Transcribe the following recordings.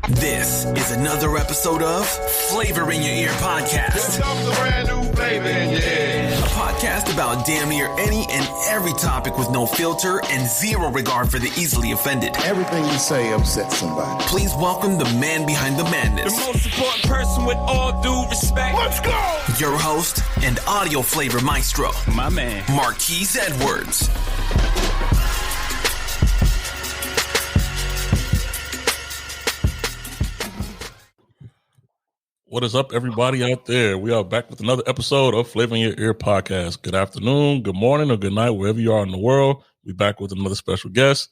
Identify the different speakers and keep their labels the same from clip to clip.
Speaker 1: This is another episode of Flavor in Your Ear podcast.
Speaker 2: Here comes a brand new flavor in your ear.
Speaker 1: A podcast about damn near any and every topic with no filter and zero regard for the easily offended.
Speaker 3: Everything you say upsets somebody.
Speaker 1: Please welcome the man behind the madness.
Speaker 4: The most important person, with all due respect.
Speaker 2: Let's go!
Speaker 1: Your host and audio flavor maestro,
Speaker 4: My man.
Speaker 1: Marquise Edwards.
Speaker 5: What is up, everybody out there? We are back with another episode of Flavor in Your Ear podcast. Good afternoon, good morning, or good night, wherever you are in the world. We're back with another special guest.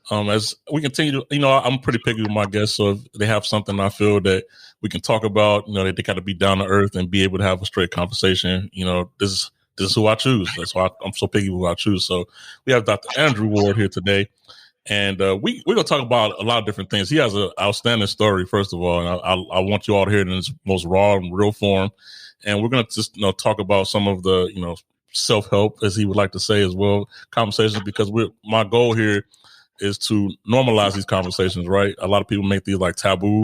Speaker 5: As we continue to, I'm pretty picky with my guests, so if they have something I feel that we can talk about, they got to be down to earth and be able to have a straight conversation. This is who I choose. That's why I'm so picky with who I choose. So we have Dr. Andrew Ward here today. And we're going to talk about a lot of different things. He has an outstanding story, first of all, and I want you all to hear it in its most raw and real form. And we're going to just talk about some of the self-help, as he would like to say as well, conversations, because my goal here is to normalize these conversations, right? A lot of people make these like taboo.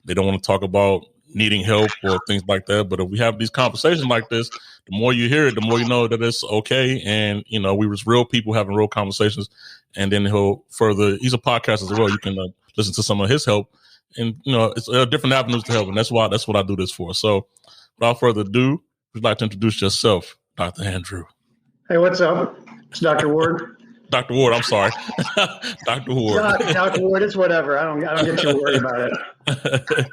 Speaker 5: They don't want to talk about needing help or things like that. But if we have these conversations like this, the more you hear it, the more you know that it's okay. And, we was real people having real conversations. And then he's a podcast as well. You can listen to some of his help. And, it's different avenues to help. And that's what I do this for. So without further ado, would you like to introduce yourself, Dr. Andrew?
Speaker 6: Hey, what's up? It's Dr. Ward.
Speaker 5: Dr. Ward, I'm sorry. Dr. Ward.
Speaker 6: Dr. Ward, it's whatever. I don't get you worried about it.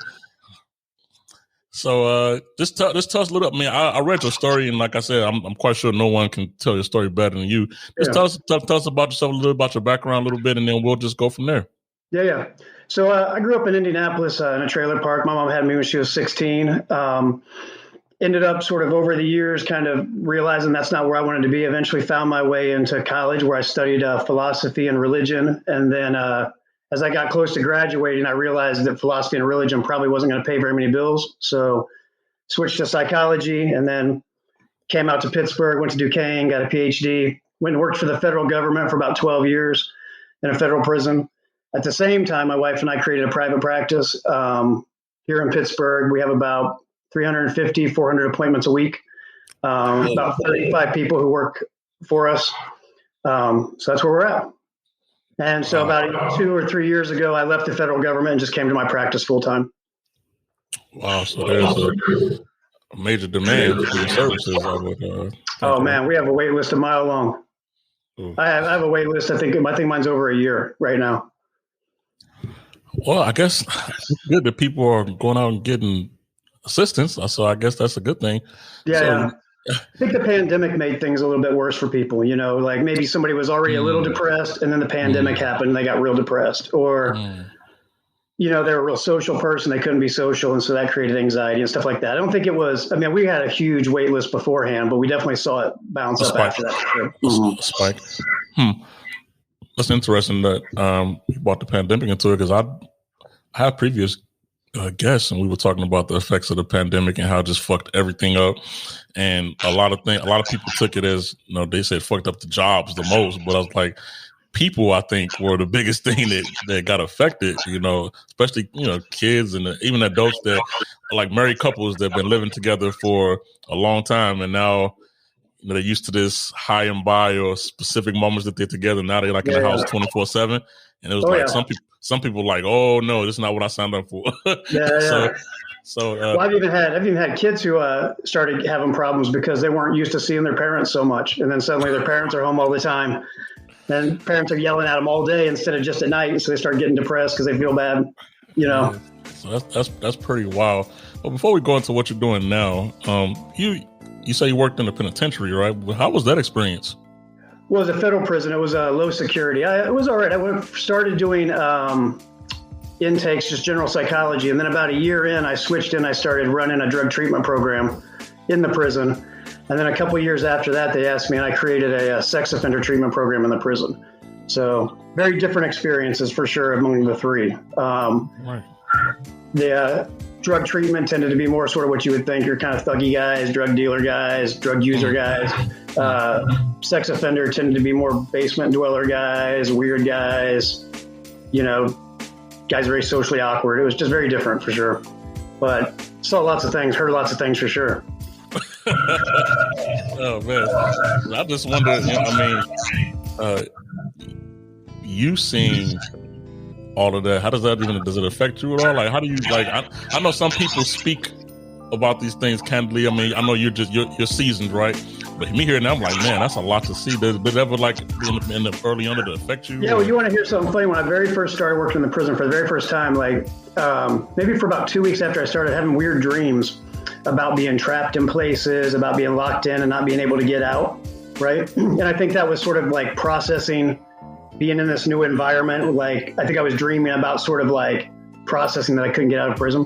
Speaker 5: So just tell us a little. I read your story, and like I said, I'm quite sure no one can tell your story better than you. Just tell us about yourself a little, about your background a little bit, and then we'll just go from there.
Speaker 6: Yeah. So I grew up in Indianapolis in a trailer park. My mom had me when she was 16. Ended up sort of over the years kind of realizing that's not where I wanted to be. Eventually found my way into college where I studied philosophy and religion. And then as I got close to graduating, I realized that philosophy and religion probably wasn't going to pay very many bills. So switched to psychology and then came out to Pittsburgh, went to Duquesne, got a PhD, went and worked for the federal government for about 12 years in a federal prison. At the same time, my wife and I created a private practice here in Pittsburgh. We have about 350, 400 appointments a week, about 35 people who work for us. So that's where we're at. And so about 2 or 3 years ago, I left the federal government and just came to my practice full time.
Speaker 5: Wow. So there's a major demand for your services.
Speaker 6: Man, we have a wait list a mile long. Ooh. I have a wait list. I think mine's over a year right now.
Speaker 5: Well, I guess it's good that people are going out and getting assistance. So I guess that's a good thing.
Speaker 6: Yeah. I think the pandemic made things a little bit worse for people, like maybe somebody was already a little depressed and then the pandemic happened and they got real depressed, or, they're a real social person. They couldn't be social. And so that created anxiety and stuff like that. I don't think it was, we had a huge wait list beforehand, but we definitely saw it bounce up after that.
Speaker 5: A spike. That's interesting that you brought the pandemic into it, because I have previous guests, and we were talking about the effects of the pandemic and how it just fucked everything up. And a lot of people took it as, they said fucked up the jobs the most, but I was like, people, I think, were the biggest thing that got affected, especially, kids and even adults that like married couples that have been living together for a long time. And now, they're used to this high and by or specific moments that they're together. Now they're like in the house 24/7. And it was some people like, oh no, this is not what I signed up for. So
Speaker 6: I've even had kids who started having problems because they weren't used to seeing their parents so much, and then suddenly their parents are home all the time, and parents are yelling at them all day instead of just at night, so they start getting depressed because they feel bad.
Speaker 5: Yeah. So that's pretty wild. But before we go into what you're doing now, you say you worked in a penitentiary, right? How was that experience?
Speaker 6: Well, it was a federal prison. It was low security. It was all right. I started doing intakes, just general psychology. And then about a year in, I switched in. I started running a drug treatment program in the prison. And then a couple of years after that, they asked me, and I created a sex offender treatment program in the prison. So very different experiences for sure among the three.
Speaker 5: Right.
Speaker 6: The drug treatment tended to be more sort of what you would think, your kind of thuggy guys, drug dealer guys, drug user guys. Sex offender tended to be more basement dweller guys, weird guys, guy's very socially awkward. It was just very different for sure. But saw lots of things, heard lots of things for sure.
Speaker 5: Oh man, I just wonder. You seeing all of that? How does it affect you at all? Like, how do you like? I know some people speak about these things candidly. I mean, I know you're seasoned, right? But me hearing that, I'm like, man, that's a lot to see. Did it ever like in the early on, did it affect you?
Speaker 6: Yeah, well, you want to hear something funny? When I very first started working in the prison for the very first time, like maybe for about 2 weeks after I started having weird dreams about being trapped in places, about being locked in and not being able to get out, right? And I think that was sort of like processing being in this new environment. Like, I think I was dreaming about sort of like processing that I couldn't get out of prison.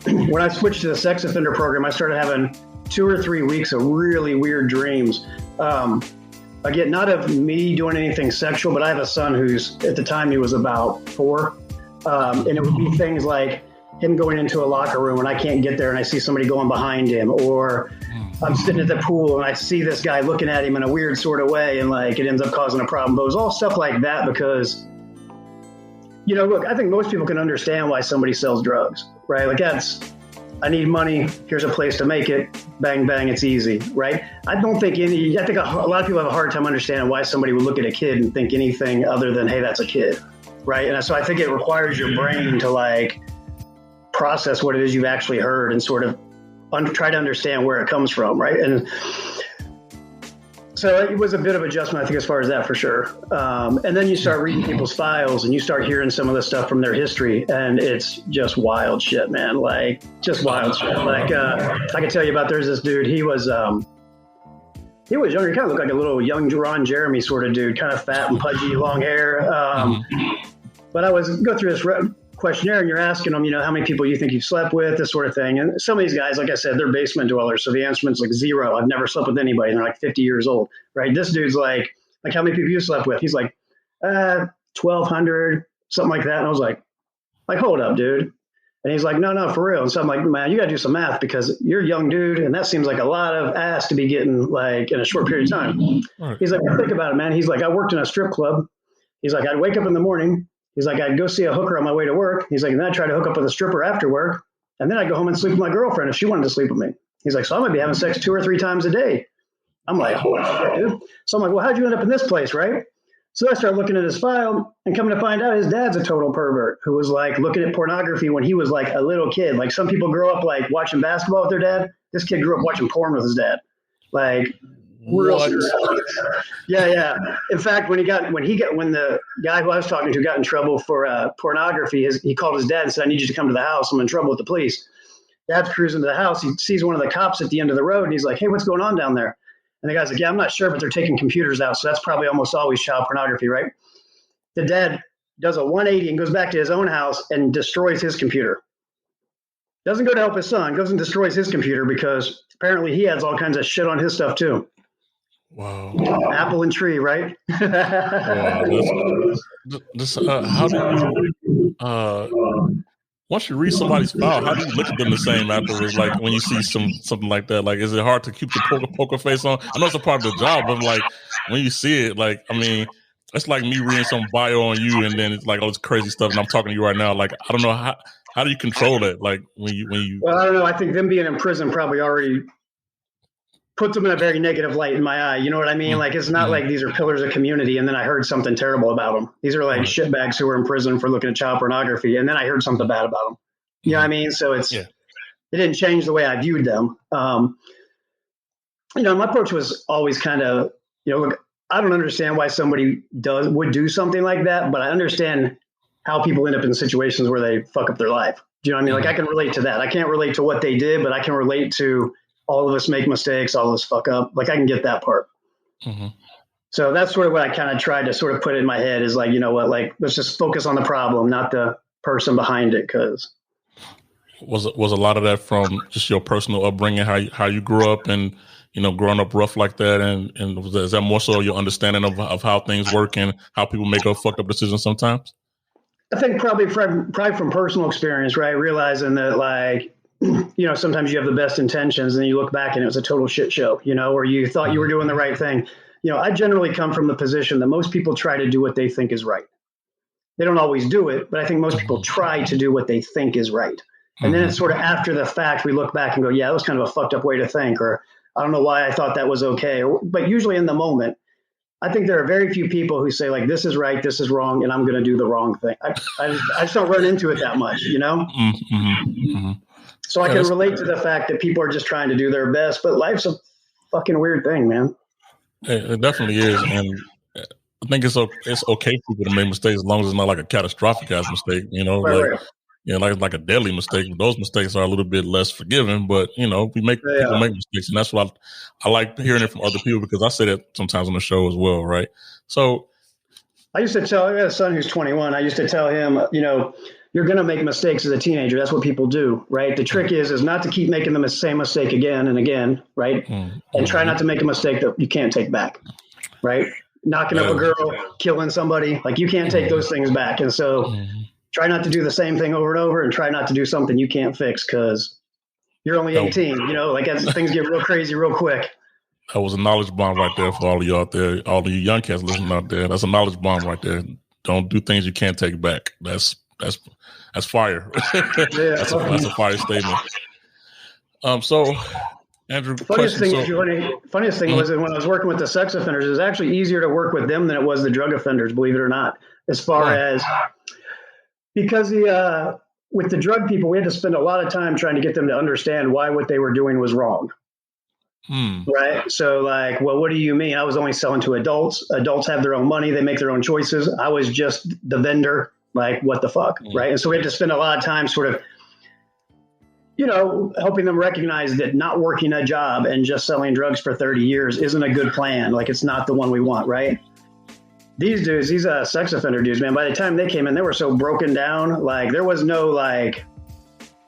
Speaker 6: When I switched to the sex offender program, I started having 2 or 3 weeks of really weird dreams. Again, not of me doing anything sexual, but I have a son who's, at the time, he was about 4. And it would be things like him going into a locker room and I can't get there and I see somebody going behind him, or I'm sitting at the pool and I see this guy looking at him in a weird sort of way and like it ends up causing a problem. But it was all stuff like that because, you know, look, I think most people can understand why somebody sells drugs, right? Like I need money. Here's a place to make it. Bang, bang. It's easy, right? I think a lot of people have a hard time understanding why somebody would look at a kid and think anything other than, hey, that's a kid, right? And so I think it requires your brain to like process what it is you've actually heard and sort of try to understand where it comes from, right? And so it was a bit of adjustment, I think, as far as that for sure. And then you start reading people's files and you start hearing some of the stuff from their history, and it's just wild shit, man. Like, just wild shit. Like, I can tell you about, there's this dude, he was younger. He kind of looked like a little young Ron Jeremy sort of dude, kind of fat and pudgy, long hair. But I go through this questionnaire and you're asking them, you know, how many people you think you've slept with, this sort of thing. And some of these guys, like I said, they're basement dwellers. So the answer is like 0. I've never slept with anybody. And they're like 50 years old, right? This dude's like how many people you slept with? He's like, 1,200, something like that. And I was like, hold up, dude. And he's like, no, for real. And so I'm like, man, you got to do some math because you're a young dude. And that seems like a lot of ass to be getting like in a short period of time. Right. He's like, think about it, man. He's like, I worked in a strip club. He's like, I'd wake up in the morning. He's like, I'd go see a hooker on my way to work. He's like, and then I'd try to hook up with a stripper after work. And then I'd go home and sleep with my girlfriend if she wanted to sleep with me. He's like, so I might be having sex 2 or 3 times a day. I'm like, holy shit, dude. So I'm like, well, how'd you end up in this place, right? So I started looking at his file and coming to find out his dad's a total pervert who was like looking at pornography when he was like a little kid. Like some people grow up like watching basketball with their dad. This kid grew up watching porn with his dad. Like, real. Yeah. In fact, when the guy who I was talking to got in trouble for pornography, he called his dad and said, I need you to come to the house. I'm in trouble with the police. Dad's cruising to the house. He sees one of the cops at the end of the road and he's like, hey, what's going on down there? And the guy's like, yeah, I'm not sure, but they're taking computers out. So that's probably almost always child pornography, right? The dad does a 180 and goes back to his own house and destroys his computer. Doesn't go to help his son, goes and destroys his computer because apparently he has all kinds of shit on his stuff too.
Speaker 5: Wow.
Speaker 6: Apple and tree, right?
Speaker 5: Wow. How do you, once you read somebody's file, how do you look at them the same afterwards? Like when you see something like that, like, is it hard to keep the poker face on? I know it's a part of the job, but like when you see it, like, I mean, it's like me reading some bio on you and then it's like all this crazy stuff and I'm talking to you right now. Like, I don't know, how do you control that? Like when you
Speaker 6: Well, I don't know. I think them being in prison probably already puts them in a very negative light in my eye. You know what I mean? Like, it's not like these are pillars of community and then I heard something terrible about them. These are like shitbags who were in prison for looking at child pornography. And then I heard something bad about them. You know what I mean? So it didn't change the way I viewed them. You know, my approach was always kind of, you know, look, I don't understand why somebody would do something like that, but I understand how people end up in situations where they fuck up their life. Do you know what I mean? Like, I can relate to that. I can't relate to what they did, but I can relate to all of us make mistakes, all of us fuck up. Like, I can get that part. Mm-hmm. So that's sort of what I kind of tried to sort of put in my head is like, you know what, like, let's just focus on the problem, not the person behind it. Cause
Speaker 5: was a lot of that from just your personal upbringing, how you grew up and, you know, growing up rough like that. And is that more so your understanding of how things work and how people make fucked up decisions sometimes?
Speaker 6: I think probably from personal experience, right? Realizing that, like, you know, sometimes you have the best intentions and you look back and it was a total shit show, you know, or you thought you were doing the right thing. You know, I generally come from the position that most people try to do what they think is right. They don't always do it, but I think most people try to do what they think is right. And then it's sort of after the fact, we look back and go, yeah, that was kind of a fucked up way to think, or I don't know why I thought that was okay. But usually in the moment, I think there are very few people who say like, this is right, this is wrong, and I'm going to do the wrong thing. I just don't run into it that much, you know? So I can relate to the fact that people are just trying to do their best, but life's a fucking weird thing, man.
Speaker 5: It definitely is. And I think it's okay for people to make mistakes as long as it's not like a catastrophic ass mistake, you know,
Speaker 6: Right.
Speaker 5: You know, like a deadly mistake. Those mistakes are a little bit less forgiving, but you know, people make mistakes, and that's what I like hearing it from other people, because I say that sometimes on the show as well, right? So
Speaker 6: I used to tell, I got a son who's 21. I used to tell him, you know, you're going to make mistakes as a teenager. That's what people do, right? The trick is not to keep making the same mistake again and again, right? And try not to make a mistake that you can't take back, right? Knocking up a girl, killing somebody, like you can't take those things back. And so try not to do the same thing over and over, and try not to do something you can't fix because you're only 18, you know, like things get real crazy real quick.
Speaker 5: That was a knowledge bomb right there for all of you out there, all of you young cats listening out there. That's a knowledge bomb right there. Don't do things you can't take back. That's fire. That's a fire statement. So Andrew,
Speaker 6: funniest thing was that when I was working with the sex offenders, it was actually easier to work with them than it was the drug offenders, believe it or not, as far as because with the drug people, we had to spend a lot of time trying to get them to understand why what they were doing was wrong. Right. So like, well, what do you mean? I was only selling to adults. Adults have their own money. They make their own choices. I was just the vendor. Like, what the fuck? Right. And so we had to spend a lot of time sort of, you know, helping them recognize that not working a job and just selling drugs for 30 years isn't a good plan. Like, it's not the one we want. Right. These dudes, these sex offender dudes, man, by the time they came in, they were so broken down. Like, there was no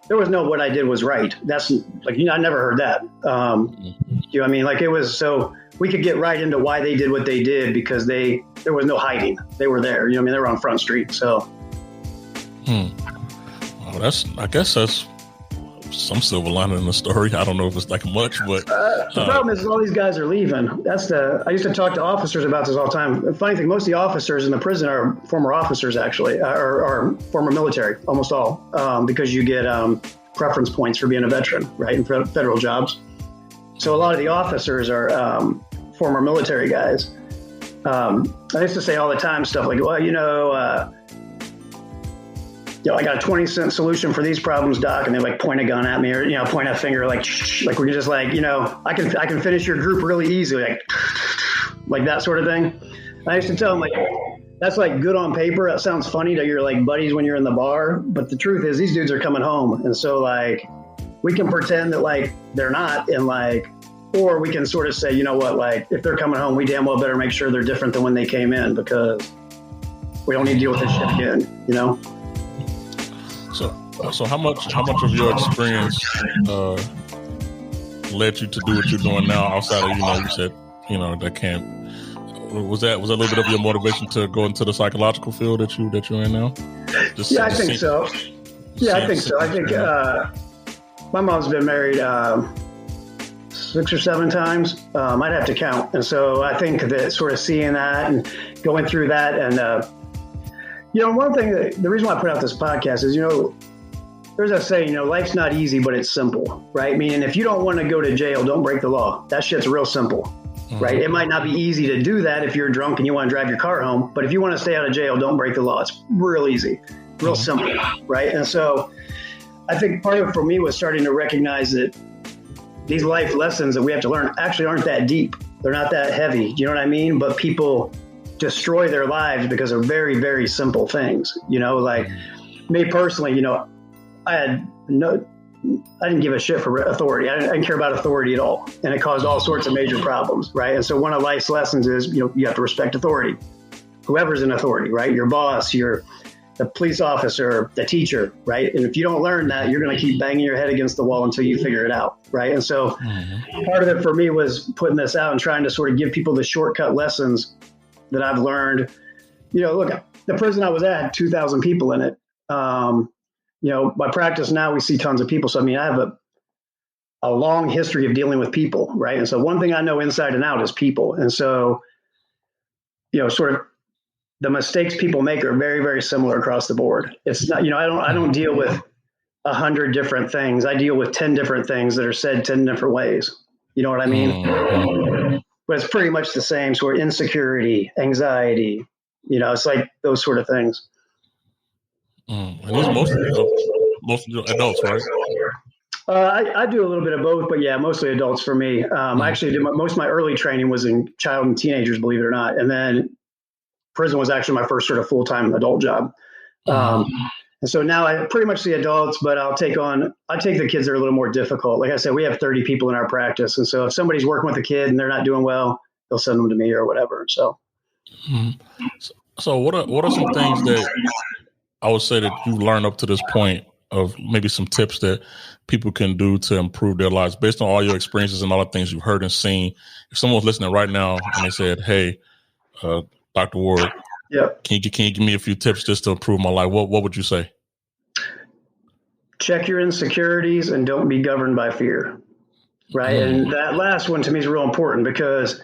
Speaker 6: what I did was right. That's like, you know, I never heard that. You know what I mean? Like, it was so we could get right into why they did what they did because there was no hiding. They were there. You know what I mean? They were on Front Street. So.
Speaker 5: Well, I guess that's some silver lining in the story. I don't know if it's like much, but
Speaker 6: the problem is all these guys are leaving. I used to talk to officers about this all the time. The funny thing, most of the officers in the prison are former officers, actually, or former military, almost all, because you get preference points for being a veteran, right, in federal jobs. So a lot of the officers are former military guys. I used to say all the time stuff like, well, I got a 20-cent solution for these problems, doc, and they like point a gun at me or, you know, point a finger like we're just like, you know, I can finish your group really easily, like that sort of thing. And I used to tell them, like, that's like good on paper. That sounds funny to your like buddies when you're in the bar, but the truth is these dudes are coming home, and so like we can pretend that like they're not, and like, or we can sort of say, you know what, like if they're coming home, we damn well better make sure they're different than when they came in because we don't need to deal with this shit again, you know.
Speaker 5: So how much of your experience led you to do what you're doing now outside of, you know, you said, you know, that camp? Was that a little bit of your motivation to go into the psychological field that you're in now?
Speaker 6: I think so. I think my mom's been married 6 or 7 times. I'd have to count. And so I think that sort of seeing that and going through that and, you know, one thing, the reason why I put out this podcast is, you know, there's a saying, you know, life's not easy, but it's simple, right? Meaning if you don't want to go to jail, don't break the law. That shit's real simple, right? It might not be easy to do that if you're drunk and you want to drive your car home, but if you want to stay out of jail, don't break the law. It's real easy, real simple, right? And so I think part of it for me was starting to recognize that these life lessons that we have to learn actually aren't that deep. They're not that heavy. Do you know what I mean? But people destroy their lives because of very, very simple things. You know, like me personally, you know, I didn't give a shit for authority. I didn't care about authority at all. And it caused all sorts of major problems, right? And so one of life's lessons is, you know, you have to respect authority. Whoever's in authority, right? Your boss, the police officer, the teacher, right? And if you don't learn that, you're going to keep banging your head against the wall until you figure it out, right? And so part of it for me was putting this out and trying to sort of give people the shortcut lessons that I've learned. You know, look, the prison I was at had 2,000 people in it. You know, by practice now we see tons of people. So, I mean, I have a long history of dealing with people, right? And so one thing I know inside and out is people. And so, you know, sort of the mistakes people make are very, very similar across the board. It's not, I don't deal with 100 different things. I deal with 10 different things that are said 10 different ways. You know what I mean? But it's pretty much the same sort of insecurity, anxiety, it's like those sort of things.
Speaker 5: And these mostly adults, right?
Speaker 6: I do a little bit of both, but yeah, mostly adults for me. I actually did most of my early training was in child and teenagers, believe it or not. And then prison was actually my first sort of full-time adult job. And so now I pretty much see adults, but I take the kids that are a little more difficult. Like I said, we have 30 people in our practice. And so if somebody's working with a kid and they're not doing well, they'll send them to me or whatever. So,
Speaker 5: so what are some things that I would say that you learned up to this point of maybe some tips that people can do to improve their lives based on all your experiences and all the things you've heard and seen? If someone's listening right now and they said, hey, Dr. Ward, can you give me a few tips just to improve my life? What would you say?
Speaker 6: Check your insecurities and don't be governed by fear. Right. And that last one to me is real important because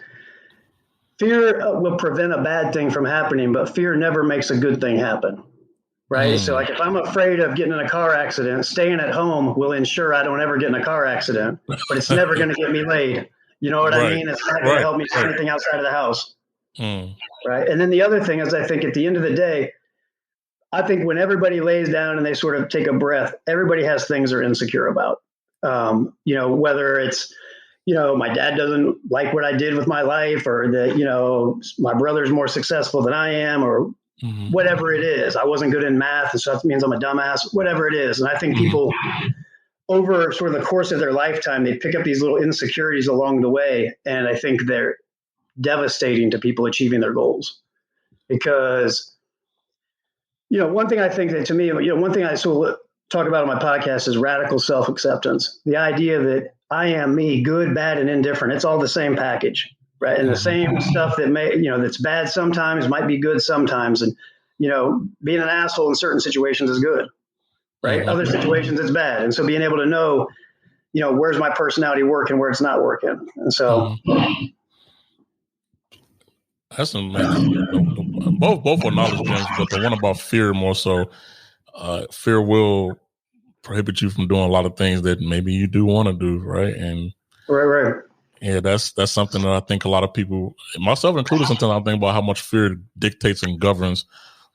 Speaker 6: fear will prevent a bad thing from happening, but fear never makes a good thing happen. Right. So like if I'm afraid of getting in a car accident, staying at home will ensure I don't ever get in a car accident, but it's never going to get me laid. You know what I mean? It's not going to help me do anything outside of the house. Right. And then the other thing is I think at the end of the day, I think when everybody lays down and they sort of take a breath, everybody has things they're insecure about. Whether it's, my dad doesn't like what I did with my life or that, my brother's more successful than I am or whatever it is. I wasn't good in math. And so that means I'm a dumbass, whatever it is. And I think people over sort of the course of their lifetime, they pick up these little insecurities along the way. And I think they're devastating to people achieving their goals because, one thing I think that to me, one thing I sort of talk about on my podcast is radical self-acceptance. The idea that I am me, good, bad, and indifferent. It's all the same package, right? And the same stuff that that's bad sometimes might be good sometimes. And, being an asshole in certain situations is good, right? Other situations it's bad. And so being able to know, where's my personality working, where it's not working. And so
Speaker 5: that's amazing. Both are knowledge gems, but the one about fear more so. Fear will prohibit you from doing a lot of things that maybe you do want to do, right? And
Speaker 6: right.
Speaker 5: Yeah, that's something that I think a lot of people, myself included, sometimes I think about how much fear dictates and governs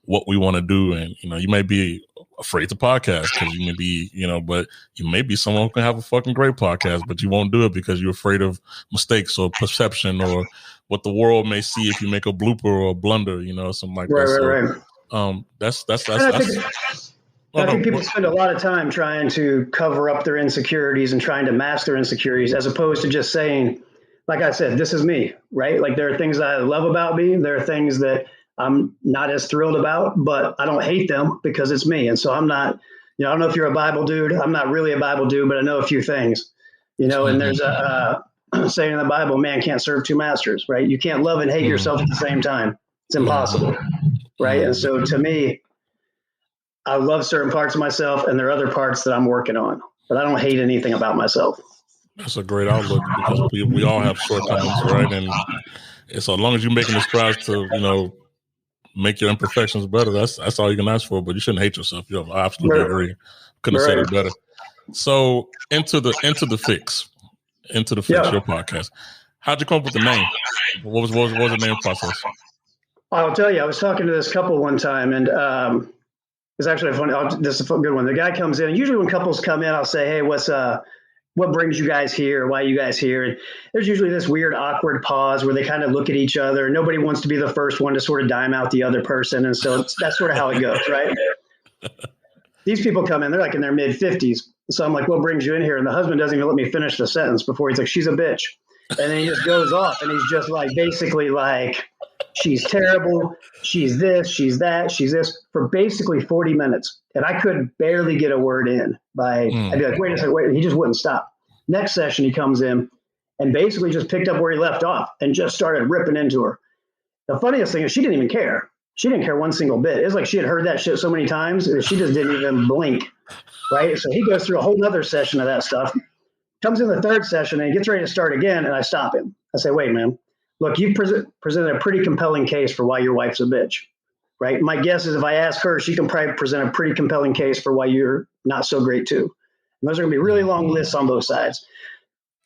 Speaker 5: what we want to do. And you may be afraid to podcast because you may be, but you may be someone who can have a fucking great podcast, but you won't do it because you're afraid of mistakes or perception or what the world may see if you make a blooper or a blunder, something like that.
Speaker 6: Right.
Speaker 5: That's
Speaker 6: I think people spend a lot of time trying to cover up their insecurities and trying to mask their insecurities as opposed to just saying, like I said, this is me, right? Like there are things that I love about me. There are things that I'm not as thrilled about, but I don't hate them because it's me. And so I'm not, I don't know if you're a Bible dude. I'm not really a Bible dude, but I know a few things, and there's a saying in the Bible, man can't serve two masters, right? You can't love and hate yourself at the same time. It's impossible, right? And so to me, I love certain parts of myself and there are other parts that I'm working on, but I don't hate anything about myself.
Speaker 5: That's a great outlook because we all have shortcomings, right? And so long as you're making the strides to, make your imperfections better, that's all you can ask for, but you shouldn't hate yourself. I absolutely agree. Couldn't have said it better. So into the fix, your podcast. How'd you come up with the name? What was the name process?
Speaker 6: I'll tell you, I was talking to this couple one time and, it's actually funny. This is a good one. The guy comes in. Usually when couples come in, I'll say, hey, what brings you guys here? Why are you guys here? And there's usually this weird, awkward pause where they kind of look at each other. Nobody wants to be the first one to sort of dime out the other person. And so that's sort of how it goes, right? These people come in, they're like in their mid-50s. So I'm like, what brings you in here? And the husband doesn't even let me finish the sentence before he's like, she's a bitch. And then he just goes off and he's just like, basically like, she's terrible. She's this, she's that, she's this for basically 40 minutes. And I could barely get a word in I'd be like, wait a second, he just wouldn't stop. Next session, he comes in and basically just picked up where he left off and just started ripping into her. The funniest thing is she didn't even care. She didn't care one single bit. It's like she had heard that shit so many times. She just didn't even blink. Right. So he goes through a whole nother session of that stuff, comes in the third session and he gets ready to start again. And I stop him. I say, wait, man, look, you presented a pretty compelling case for why your wife's a bitch. right? My guess is if I ask her, she can probably present a pretty compelling case for why you're not so great too. And those are going to be really long lists on both sides.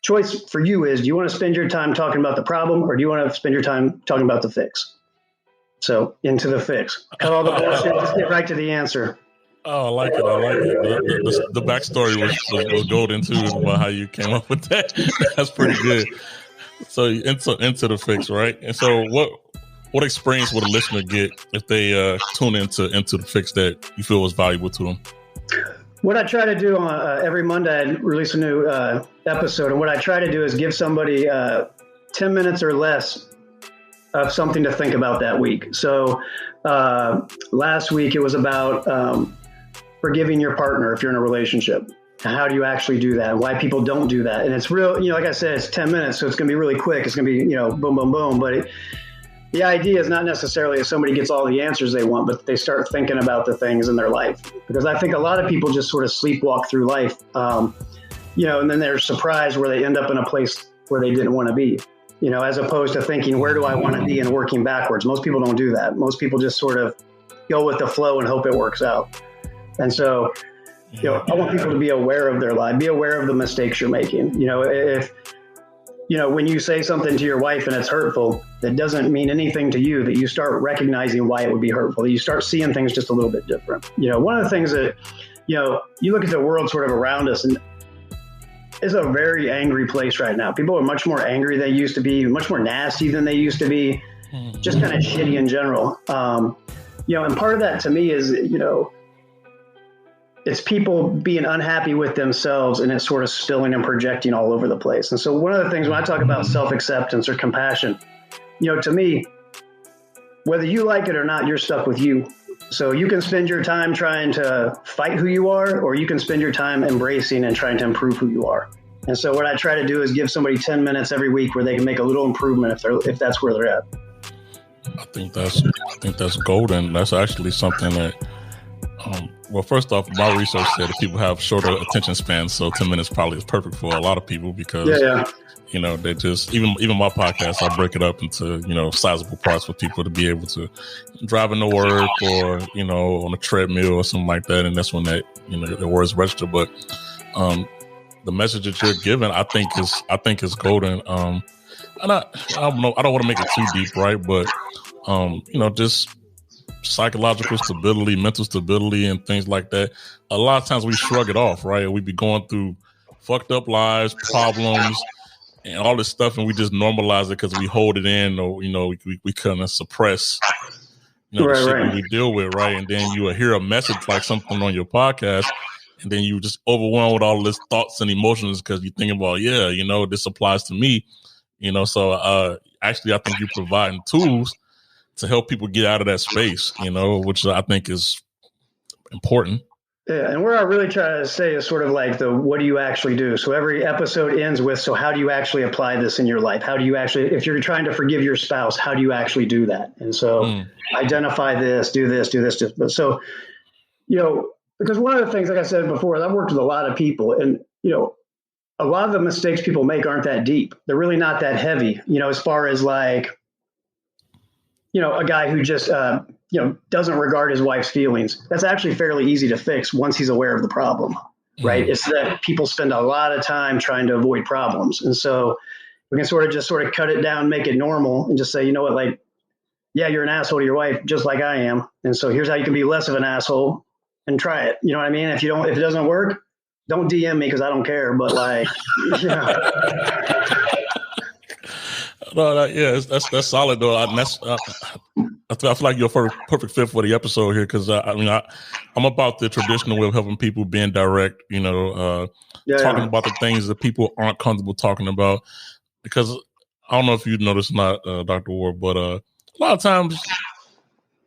Speaker 6: Choice for you is, do you want to spend your time talking about the problem, or do you want to spend your time talking about the fix? So into the fix. Cut all the bullshit. Just get right to the answer.
Speaker 5: Oh, I like it. The backstory was golden too, about how you came up with that. That's pretty good. So into the fix, right? And so what experience would a listener get if they tune into the fix that you feel was valuable to them?
Speaker 6: What I try to do on every Monday, I release a new episode, and what I try to do is give somebody 10 minutes or less of something to think about that week. So last week it was about forgiving your partner if you're in a relationship. How do you actually do that? Why people don't do that? And it's real, like I said, it's 10 minutes, so it's going to be really quick. It's going to be, boom, boom, boom. But the idea is not necessarily if somebody gets all the answers they want, but they start thinking about the things in their life. Because I think a lot of people just sort of sleepwalk through life, and then they're surprised where they end up in a place where they didn't want to be, as opposed to thinking, where do I want to be, and working backwards. Most people don't do that. Most people just sort of go with the flow and hope it works out. And so, I want people to be aware of their life, be aware of the mistakes you're making. If, when you say something to your wife and it's hurtful, that doesn't mean anything to you, that you start recognizing why it would be hurtful, that you start seeing things just a little bit different. One of the things that, you look at the world sort of around us, and it's a very angry place right now. People are much more angry than they used to be, much more nasty than they used to be, just kind of shitty in general. And part of that to me is, it's people being unhappy with themselves, and it's sort of spilling and projecting all over the place. And so one of the things when I talk about self-acceptance or compassion, to me, whether you like it or not, you're stuck with you. So you can spend your time trying to fight who you are, or you can spend your time embracing and trying to improve who you are. And so what I try to do is give somebody 10 minutes every week where they can make a little improvement if that's where they're at.
Speaker 5: I think that's golden. That's actually something that, well, first off, my research said that people have shorter attention spans, so 10 minutes probably is perfect for a lot of people because, they just, even my podcast, I break it up into, sizable parts for people to be able to drive into work or, on a treadmill or something like that. And that's when that, the words register. But the message that you're giving, I think is golden. And I don't know, I don't want to make it too deep, right? But, just psychological stability, mental stability, and things like that. A lot of times we shrug it off, right? We be going through fucked up lives, problems, and all this stuff, and we just normalize it because we hold it in, or we kind of suppress, the shit we deal with, right? And then you will hear a message like something on your podcast, and then you just overwhelmed with all this thoughts and emotions because you're thinking about, this applies to me, So actually, I think you're providing tools to help people get out of that space, which I think is important.
Speaker 6: Yeah, and where I really try to say is sort of like what do you actually do? So every episode ends with, so how do you actually apply this in your life? How do you actually, if you're trying to forgive your spouse, how do you actually do that? And so identify this, do this. So, because one of the things, like I said before, I've worked with a lot of people, and, a lot of the mistakes people make aren't that deep. They're really not that heavy, as far as like, a guy who just, doesn't regard his wife's feelings. That's actually fairly easy to fix once he's aware of the problem, right? It's that people spend a lot of time trying to avoid problems. And so we can sort of cut it down, make it normal, and just say, you know what, like, yeah, you're an asshole to your wife, just like I am. And so here's how you can be less of an asshole, and try it. You know what I mean? If it doesn't work, don't DM me because I don't care. But like,
Speaker 5: No, that's solid though. I feel like you're a perfect fit for the episode here because I'm about the traditional way of helping people being direct. Talking about the things that people aren't comfortable talking about. Because I don't know if you noticed or not, Dr. Ward, but a lot of times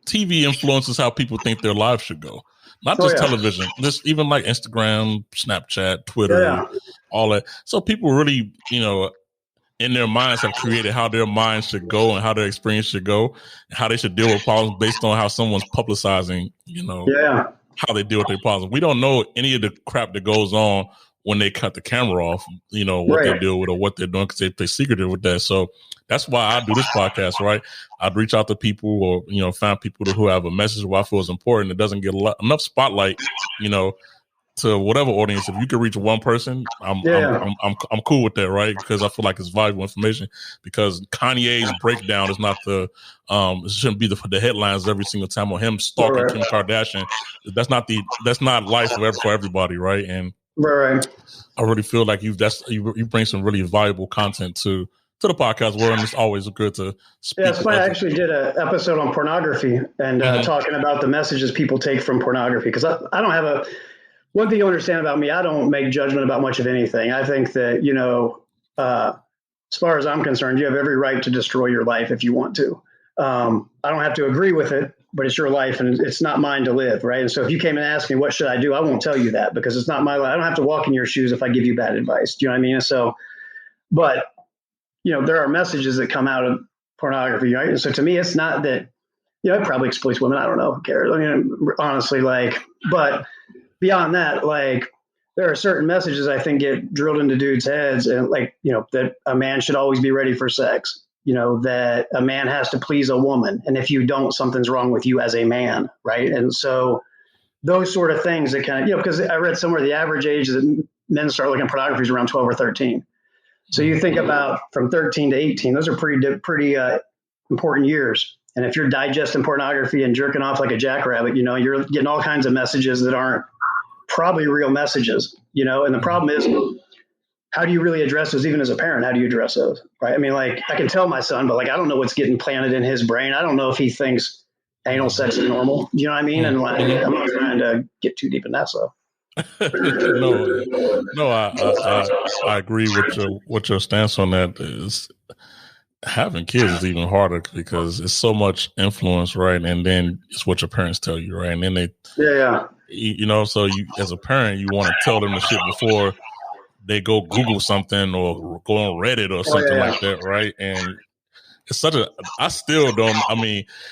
Speaker 5: TV influences how people think their lives should go. Not just television, just even like Instagram, Snapchat, Twitter, all that. So people really, in their minds have created how their minds should go and how their experience should go, and how they should deal with problems based on how someone's publicizing, how they deal with their problems. We don't know any of the crap that goes on when they cut the camera off, what they deal with or what they're doing, because they're secretive with that. So that's why I do this podcast, right? I'd reach out to people or, find people who have a message where I feel is important. It doesn't get enough spotlight, to whatever audience. If you can reach one person, I'm cool with that, right? Because I feel like it's valuable information. Because Kanye's breakdown is not it shouldn't be the headlines every single time on him stalking Kim Kardashian. That's not life for everybody, right? And I really feel like you bring some really valuable content to the podcast world, and it's always good to speak. Yeah, it's funny.
Speaker 6: I actually did an episode on pornography and talking about the messages people take from pornography, because I don't have one thing you understand about me, I don't make judgment about much of anything. I think that, as far as I'm concerned, you have every right to destroy your life if you want to. I don't have to agree with it, but it's your life and it's not mine to live, right? And so if you came and asked me, what should I do? I won't tell you that, because it's not my life. I don't have to walk in your shoes if I give you bad advice. Do you know what I mean? So, but, there are messages that come out of pornography, right? And so to me, it's not that, it probably exploits women. I don't know. Who cares? I mean, honestly, but beyond that, there are certain messages I think get drilled into dudes' heads, and that a man should always be ready for sex, that a man has to please a woman. And if you don't, something's wrong with you as a man. Right. And so those sort of things that kind of, because I read somewhere the average age that men start looking at pornography is around 12 or 13. So you think about from 13 to 18, those are pretty important years. And if you're digesting pornography and jerking off like a jackrabbit, you're getting all kinds of messages that aren't probably real messages, and the problem is, how do you really address those? Even as a parent, how do you address those? Right. I mean, I can tell my son, but I don't know what's getting planted in his brain. I don't know if he thinks anal sex is normal. You know what I mean? And I'm not trying to get too deep in that stuff.
Speaker 5: No, I agree with your stance on that. Is having kids is even harder because it's so much influence, right? And then it's what your parents tell you, right? And then they, so you, as a parent, you want to tell them the shit before they go Google something or go on Reddit or something like that, right? And it's I still don't,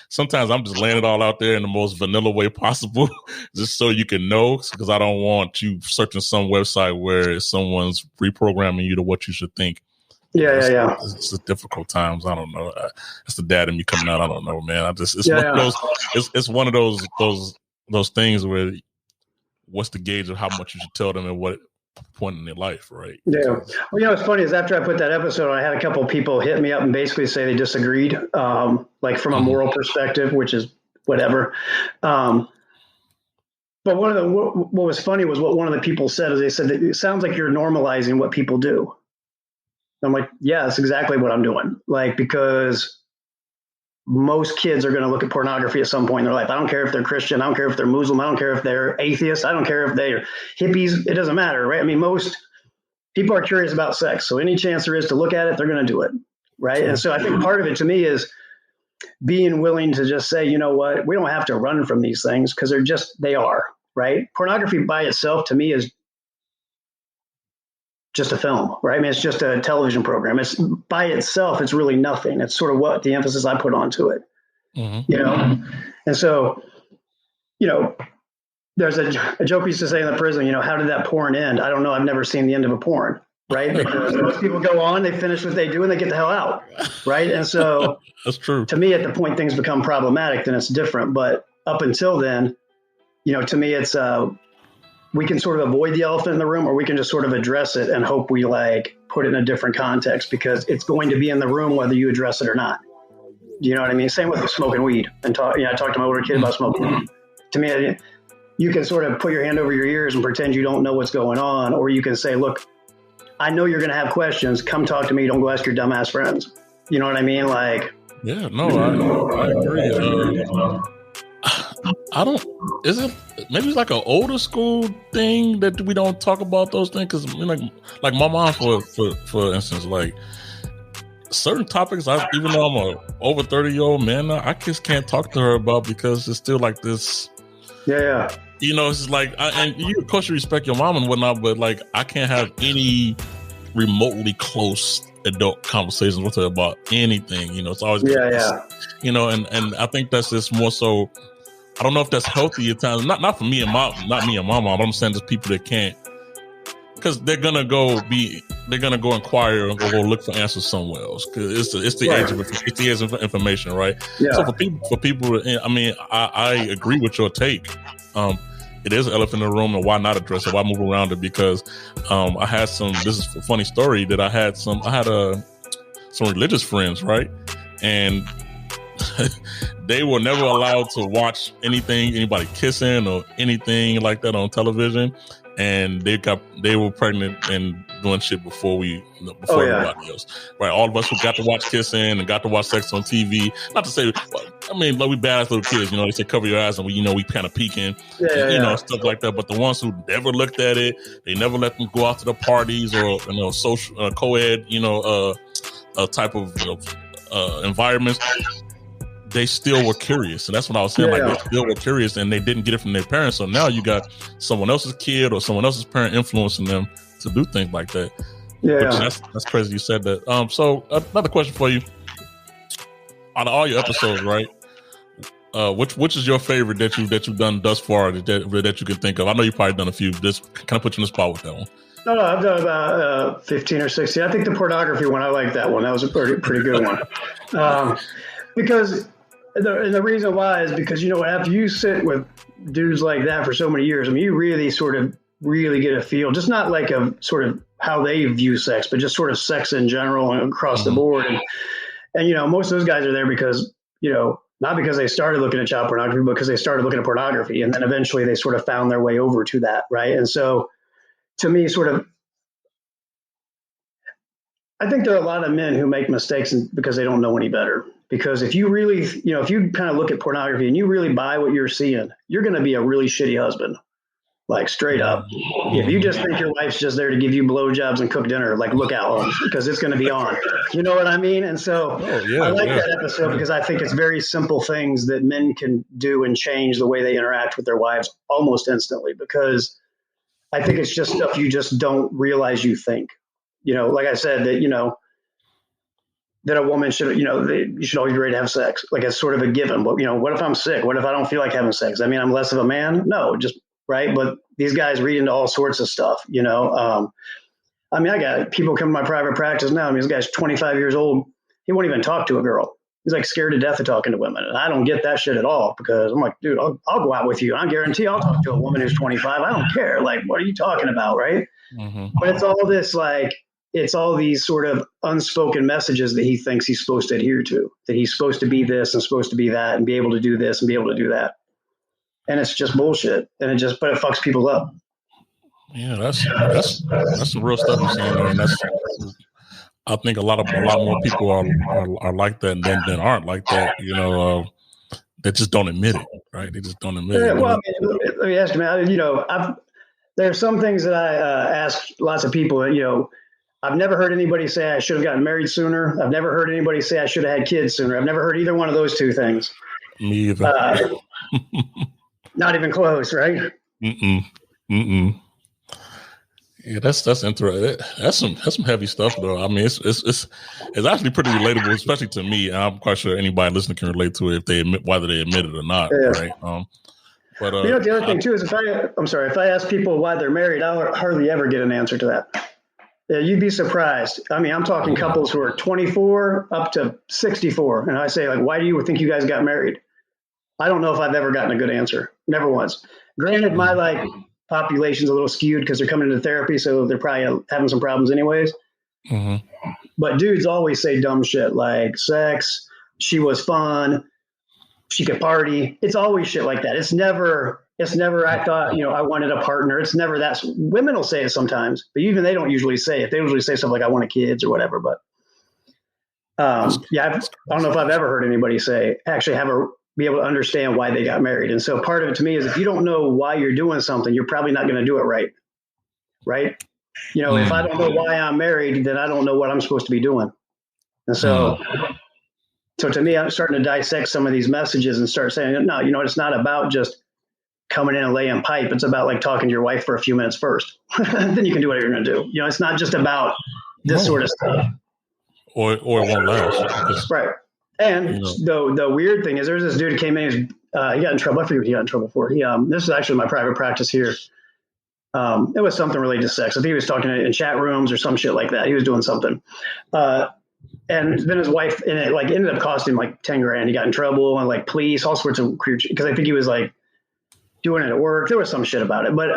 Speaker 5: sometimes I'm just laying it all out there in the most vanilla way possible, just so you can know, because I don't want you searching some website where someone's reprogramming you to what you should think. It's the difficult times. I don't know. It's the dad in me coming out. I don't know, man. It's one of those things where what's the gauge of how much you should tell them and what point in their life, right?
Speaker 6: Yeah. Well, what's funny is after I put that episode, I had a couple of people hit me up and basically say they disagreed, from a moral perspective, which is whatever. But what was funny was what one of the people said is they said that it sounds like you're normalizing what people do. I'm like, yeah, that's exactly what I'm doing. Because most kids are going to look at pornography at some point in their life. I don't care if they're Christian. I don't care if they're Muslim. I don't care if they're atheists. I don't care if they're hippies. It doesn't matter, right? Most people are curious about sex. So any chance there is to look at it, they're going to do it, right? And so I think part of it to me is being willing to just say, you know what, we don't have to run from these things because they are, right? Pornography by itself to me is just a film, right? It's just a television program. It's by itself, it's really nothing. It's sort of what the emphasis I put onto it, And so, there's a joke we used to say in the prison, how did that porn end? I don't know. I've never seen the end of a porn, right? Because most people go on, they finish what they do and they get the hell out, right? And so
Speaker 5: that's true.
Speaker 6: To me, at the point things become problematic, then it's different. But up until then, to me, it's we can sort of avoid the elephant in the room, or we can just sort of address it and hope we put it in a different context, because it's going to be in the room whether you address it or not. Do you know what I mean? Same with smoking weed and I talked to my older kid about smoking weed. To me, you can sort of put your hand over your ears and pretend you don't know what's going on, or you can say, look, I know you're going to have questions. Come talk to me. Don't go ask your dumbass friends. You know what I mean?
Speaker 5: Yeah, no, I agree. Is it maybe it's an older school thing that we don't talk about those things? Because like my mom, for instance, certain topics, even though I'm a over 30-year-old man now, I just can't talk to her about, because it's still like this.
Speaker 6: Yeah.
Speaker 5: It's and you, of course, you respect your mom and whatnot, but I can't have any remotely close adult conversations with her about anything. It's always and I think that's just more so. I don't know if that's healthy at times. Not for me and not me and my mom. But I'm saying there's people that can't because they're gonna go inquire and go look for answers somewhere else, because it's the age of information, right?
Speaker 6: Yeah.
Speaker 5: So for people, I mean, I agree with your take. It is an elephant in the room, and why not address it? Why move around it? Because I had this is a funny story that I had some religious friends, right? And they were never allowed to watch anybody kissing or anything like that on television. And they were pregnant and doing shit before everybody else. Right. All of us who got to watch kissing and got to watch sex on TV. Not to say, I mean, like we badass little kids, they say cover your eyes and we kind of peeking, stuff like that. But the ones who never looked at it, they never let them go out to the parties or, social, co-ed, type of environments. They still were curious. And that's what I was saying. They still were curious and they didn't get it from their parents. So now you got someone else's kid or someone else's parent influencing them to do things like that. Yeah. That's crazy you said that. So another question for you. Out of all your episodes, right? Which is your favorite that you've done thus far that you can think of? I know you've probably done a few. Just kind of put you in the spot with that one.
Speaker 6: No, I've done about 15 or 16. I think the pornography one, I like that one. That was a pretty good one. Because the reason why is because, after you sit with dudes like that for so many years, I mean, you really get a feel, just not like a sort of how they view sex, but just sort of sex in general and across the board. And most of those guys are there because, not because they started looking at child pornography, but because they started looking at pornography. And then eventually they sort of found their way over to that. Right. And so to me, I think there are a lot of men who make mistakes because they don't know any better. Because if you really, if you kind of look at pornography and you really buy what you're seeing, you're going to be a really shitty husband, like straight up. If you just think your wife's just there to give you blowjobs and cook dinner, like look out, because it's going to be on. You know what I mean? And so I like that episode because I think it's very simple things that men can do and change the way they interact with their wives almost instantly. Because I think it's just stuff you just don't realize you think. Like I said, that, that a woman should, you should always be ready to have sex. Like it's sort of a given. But, what if I'm sick? What if I don't feel like having sex? I mean, I'm less of a man? No, just right. But these guys read into all sorts of stuff, I mean, I got people come to my private practice now. I mean, this guy's 25 years old. He won't even talk to a girl. He's like scared to death of talking to women. And I don't get that shit at all because I'm like, dude, I'll go out with you. I guarantee I'll talk to a woman who's 25. I don't care. Like, what are you talking about? Right. Mm-hmm. But it's all this it's all these sort of unspoken messages that he thinks he's supposed to adhere to, that he's supposed to be this and supposed to be that and be able to do this and be able to do that. And it's just bullshit. And it fucks people up.
Speaker 5: Yeah, that's some real stuff you're saying there. And I think a lot more people are like that than aren't like that, they just don't admit it, right? They just don't admit it.
Speaker 6: Well, I mean, let me ask you, there are some things that I ask lots of people that, I've never heard anybody say I should have gotten married sooner. I've never heard anybody say I should have had kids sooner. I've never heard either one of those two things.
Speaker 5: Me either.
Speaker 6: Not even close, right?
Speaker 5: Yeah, that's interesting. That's some heavy stuff, though. I mean, it's actually pretty relatable, especially to me. I'm quite sure anybody listening can relate to it whether they admit it or not, right? But
Speaker 6: the other thing too is if I ask people why they're married, I'll hardly ever get an answer to that. You'd be surprised. I mean, I'm talking couples who are 24 up to 64. And I say, like, why do you think you guys got married? I don't know if I've ever gotten a good answer. Never once. Granted, my population's a little skewed because they're coming into therapy. So they're probably having some problems anyways. Mm-hmm. But dudes always say dumb shit like sex. She was fun. She could party. It's always shit like that. It's never, I thought, I wanted a partner. It's never that. Women will say it sometimes, but even they don't usually say it. They usually say something like, I wanted kids or whatever. But I don't know if I've ever heard anybody say, actually be able to understand why they got married. And so part of it to me is if you don't know why you're doing something, you're probably not going to do it right. Right. If I don't know why I'm married, then I don't know what I'm supposed to be doing. And so to me, I'm starting to dissect some of these messages and start saying, no, it's not about just coming in and laying pipe. It's about like talking to your wife for a few minutes first. Then you can do whatever you're going to do. It's not just about this sort of stuff.
Speaker 5: Or it won't last.
Speaker 6: Right. And the weird thing is there's this dude who came in, he got in trouble. I forget what he got in trouble for. This is actually my private practice here. It was something related to sex. I think he was talking in chat rooms or some shit like that. He was doing something. And then his wife, and it like ended up costing him like 10 grand. He got in trouble and like police, all sorts of creep, because I think he was like doing it at work. There was some shit about it. But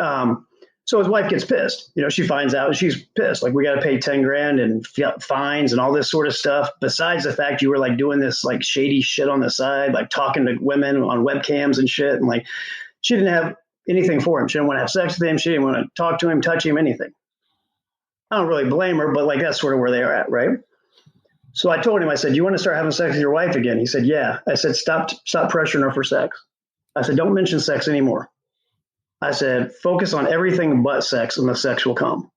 Speaker 6: so his wife gets pissed. You know, she finds out and she's pissed. Like, we got to pay 10 grand and fines and all this sort of stuff. Besides the fact you were like doing this like shady shit on the side, like talking to women on webcams and shit. And like, she didn't have anything for him. She didn't want to have sex with him. She didn't want to talk to him, touch him, anything. I don't really blame her, but like, that's sort of where they are at, right? So I told him, I said, "You want to start having sex with your wife again?" He said, "Yeah." I said, stop pressuring her for sex. I said, "Don't mention sex anymore." I said, "Focus on everything but sex and the sex will come."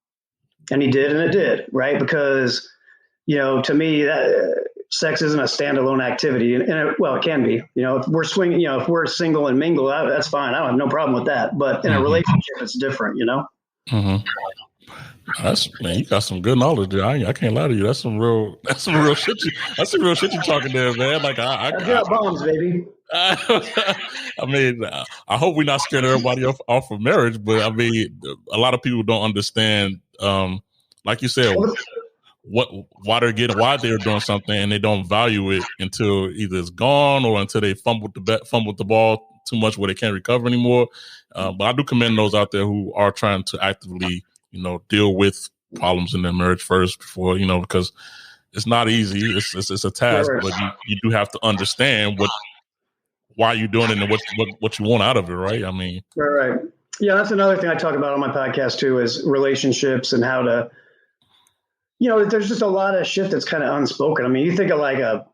Speaker 6: And he did, and it did, right? Because, you know, to me, that sex isn't a standalone activity. And it can be, you know, if we're swinging, you know, if we're single and mingle, that's fine. I don't have no problem with that. But in a relationship, it's different, you know?
Speaker 5: Mm-hmm. Man, you got some good knowledge there. I can't lie to you. That's some real shit. That's some real shit you talking there, man. Like I
Speaker 6: got bombs, baby.
Speaker 5: I mean, I hope we're not scaring everybody off of marriage, but I mean, a lot of people don't understand, like you said, why they're doing something, and they don't value it until either it's gone or until they fumbled the ball too much where they can't recover anymore. But I do commend those out there who are trying to actively, you know, deal with problems in their marriage first before, you know, because it's not easy. It's a task, but you do have to understand why you're doing it and what you want out of it, right? I mean,
Speaker 6: right. Yeah, that's another thing I talk about on my podcast too, is relationships and how to, you know, there's just a lot of shit that's kind of unspoken. I mean, you think of like a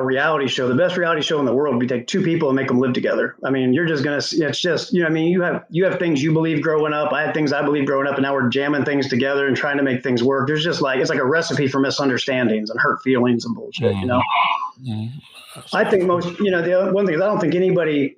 Speaker 6: reality show, the best reality show in the world, we take two people and make them live together. I mean, you're just going to, it's just, you know, I mean, you have things you believe growing up. I had things I believe growing up, and now we're jamming things together and trying to make things work. There's just like, it's like a recipe for misunderstandings and hurt feelings and bullshit, you know? I think most, you know, the one thing is I don't think anybody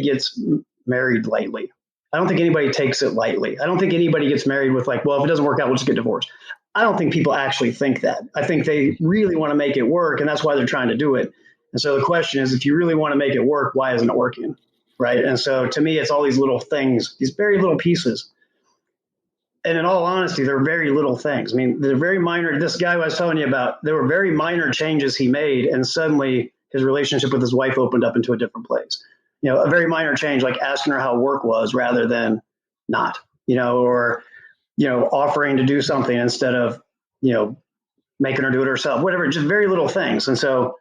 Speaker 6: gets married lightly. I don't think anybody takes it lightly. I don't think anybody gets married with like, well, if it doesn't work out, we'll just get divorced. I don't think people actually think that. I think they really want to make it work, and that's why they're trying to do it. And so the question is, if you really want to make it work, why isn't it working? Right. And so to me, it's all these little things, these very little pieces. And in all honesty, they're very little things. I mean, they're very minor. This guy I was telling you about, there were very minor changes he made, and suddenly his relationship with his wife opened up into a different place. You know, a very minor change, like asking her how work was rather than not, you know, or, you know, offering to do something instead of, you know, making her do it herself, whatever, just very little things. And so,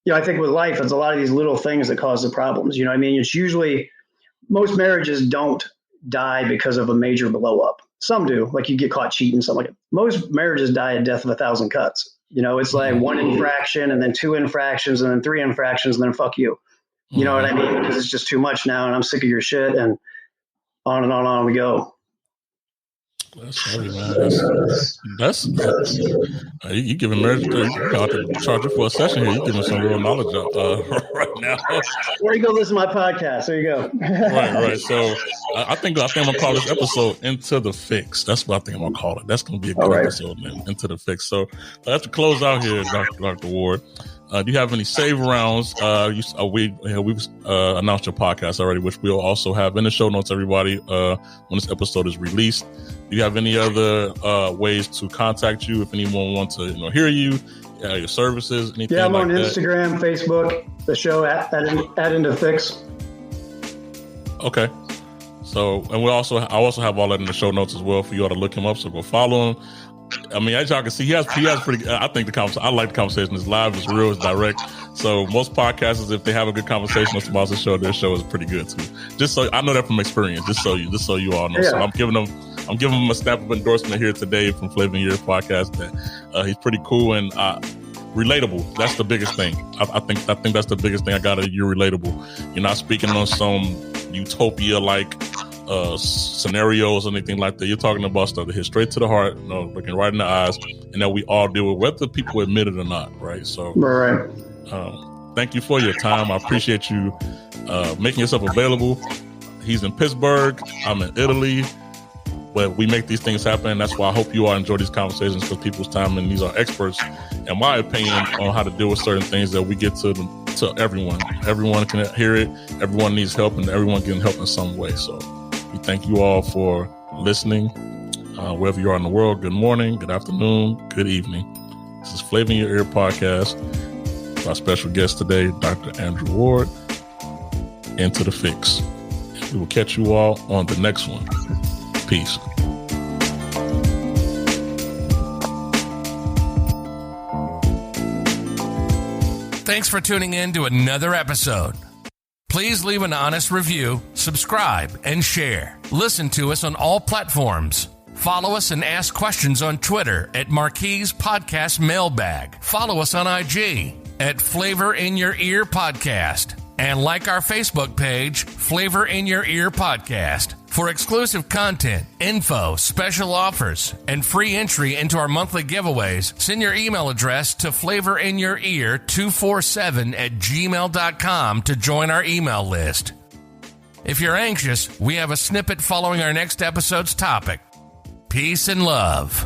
Speaker 6: you know, I think with life, it's a lot of these little things that cause the problems. You know what I mean? It's usually, most marriages don't die because of a major blow up. Some do, like you get caught cheating, something like that. Most marriages die a death of 1,000 cuts. You know, it's like one infraction and then two infractions and then three infractions and then fuck you. You know what I mean? Because it's just too much now and I'm sick of your shit, and on we go.
Speaker 5: That's heavy, man. That's you giving marriage, you got to charge you for a session here. You giving some real knowledge up right now.
Speaker 6: Where you go listen to my podcast? There you go.
Speaker 5: Right. So I think I'm gonna call this episode "Into the Fix." That's what I think I'm gonna call it. That's gonna be a good episode, man. Into the Fix. So I have to close out here, Dr. Ward. Do you have any save rounds? We've announced your podcast already, which we'll also have in the show notes, everybody, when this episode is released. Do you have any other ways to contact you if anyone wants to hear you, your services, anything?
Speaker 6: Yeah, I'm
Speaker 5: like
Speaker 6: on Instagram, Facebook, the show at Into Fix. Okay.
Speaker 5: So, and I also have all that in the show notes as well for you all to look him up. So go follow him. I mean, as y'all can see, he has pretty. I think I like the conversation. It's live, it's real, it's direct. So most podcasters, if they have a good conversation on somebody's show, their show is pretty good too. Just so I know that from experience. Just so you all know. Yeah. So I'm giving him a stamp of endorsement here today from Flavor Your podcast that he's pretty cool and relatable. That's the biggest thing. I think that's the biggest thing I got. You're relatable. You're not speaking on some utopia like scenarios or anything like that. You're talking about stuff that hits straight to the heart, looking right in the eyes, and that we all deal with, whether people admit it or not, right? So,
Speaker 6: right.
Speaker 5: Thank you for your time. I appreciate you making yourself available. He's in Pittsburgh. I'm in Italy. But we make these things happen. That's why I hope you all enjoy these conversations, because people's time, and these are experts, in my opinion, on how to deal with certain things that we get to everyone. Everyone can hear it. Everyone needs help, and everyone can help in some way. So We thank you all for listening. Wherever you are in the world, good morning, good afternoon, good evening. This is Flavor in Your Ear podcast. Our special guest today, Dr. Andrew Ward, Into the Fix. We will catch you all on the next one. Peace.
Speaker 7: Thanks for tuning in to another episode. Please leave an honest review, subscribe, and share. Listen to us on all platforms. Follow us and ask questions on Twitter at Marquise Podcast Mailbag. Follow us on IG at Flavor in Your Ear Podcast. And like our Facebook page, Flavor in Your Ear Podcast. For exclusive content, info, special offers, and free entry into our monthly giveaways, send your email address to flavorinyour247@gmail.com to join our email list. If you're anxious, we have a snippet following our next episode's topic. Peace and love.